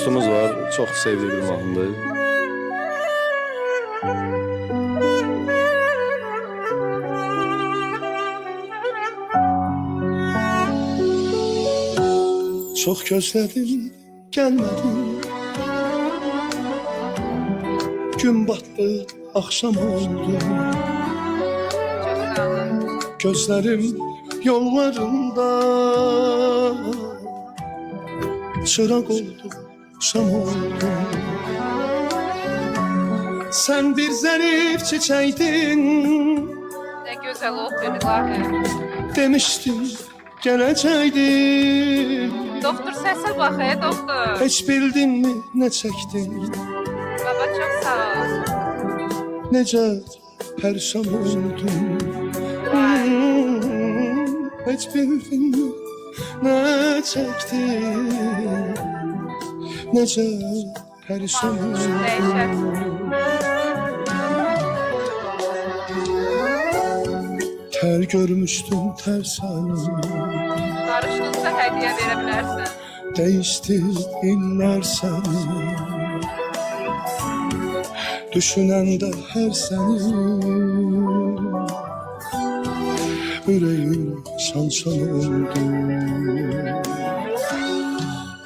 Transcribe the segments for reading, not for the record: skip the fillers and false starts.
dostumuz var. Çok sevdiği bir mahnıdır. Çok gözledim, gelmedin. Gün battı, akşam oldu. Gözlerim yollarında çırak oldu, şam oldu. Sen bir zarif çiçeğdin. Ne güzel okuyor ilahi. Demiştin geleceydin. Doktor sese bak doktor. Hiç bildin mi ne çektin? Baba çok sağ ol. Nece perişan oldum. Hiç bildin mi ne çektin? Nece perişan oldum. Ter görmüştüm tersen. Barışdınsa hediye verebilirsin. Değişti iller seni. Düşünen de her seni. Yüreğim şan şan oldu.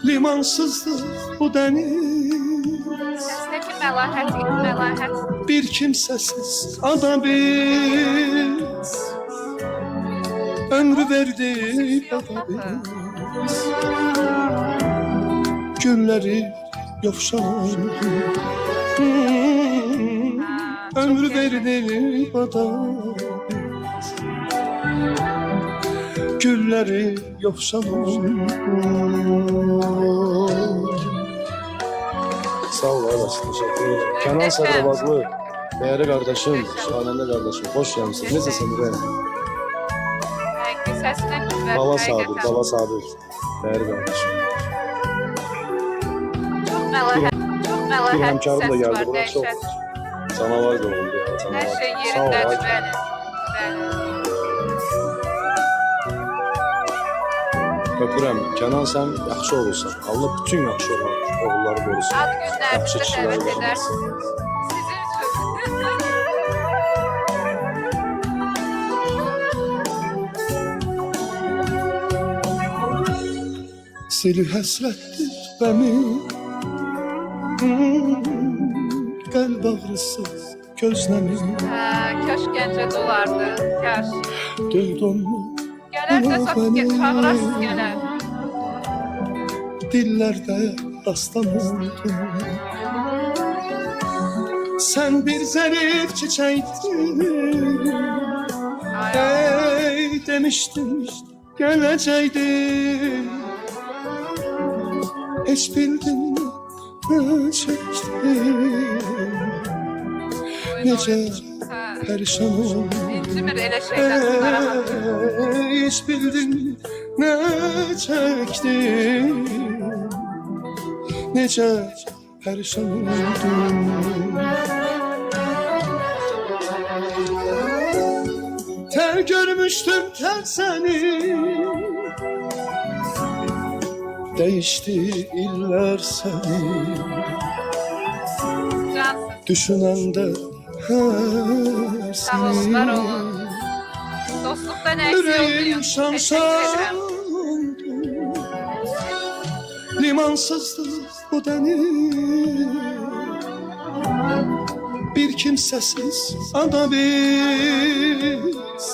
Limansızdı bu deniz. Sesdeki melahat. Bir kimsesiz ada biz. Ömrü verdi bana biz. Gülleri yofşan oldu. Ömrü verdi bana biz. Gülleri yofşan oldu. Sağ ol olasın, teşekkür ederim. Kenan Sarıbazlı, değerli kardeşim, şahanende kardeşim. Hoş gelmişsin. Nasılsın be? Sesine güzel. Bala Sabir, Bala Sabir. Değerli kardeşim. Çok melahat. Bir hemkarım da geldi. Ses var, Buna çok dehşet. canavar da oldu ya. Her Canavar. şey Sağ ol yerindedir abi. benim. Öpürəm. Kenan sen yaxşı olursan. Allah bütün yaxşı olan oğulları korusun. Ad Yaxşı günlərimizdə kişiləri dəvət edər. versin. Sizin üçün. Sili həsrətdir bəmi. Qəlb ağrısı gözləmi. Kaş gəncə dolardı. Kaş. Duydunmu Gələrsə çağırarsınız gələr. dillərdə dastan oldu. Sən bir zərif çiçəkdin. Ey demiştin gələcəkdin. Heç bildin mi nə çəkdin? Necə perişan oldum. İncimir elə şeydən bunlara. Hiç bildin ne çektim. Nece perişan oldum. Ter görmüştüm ter seni. Değişti iller seni. Cansın. Düşünen de her Sağ ol, var seni. olun. Dostluqdan əksi Yüreğim yoxduyum. şan Təşəkkür şan edirəm. oldu. Limansızdı bu deniz. Bir kimsesiz ada biz.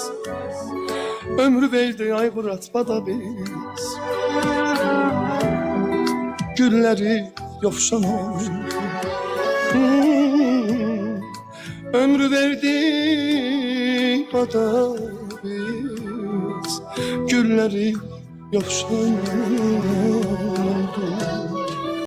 Ömrü verdi ay bıratmada biz. Gülleri yofşan oldu. Ömrü verdi bana biz. Gülleri yofşan oldu.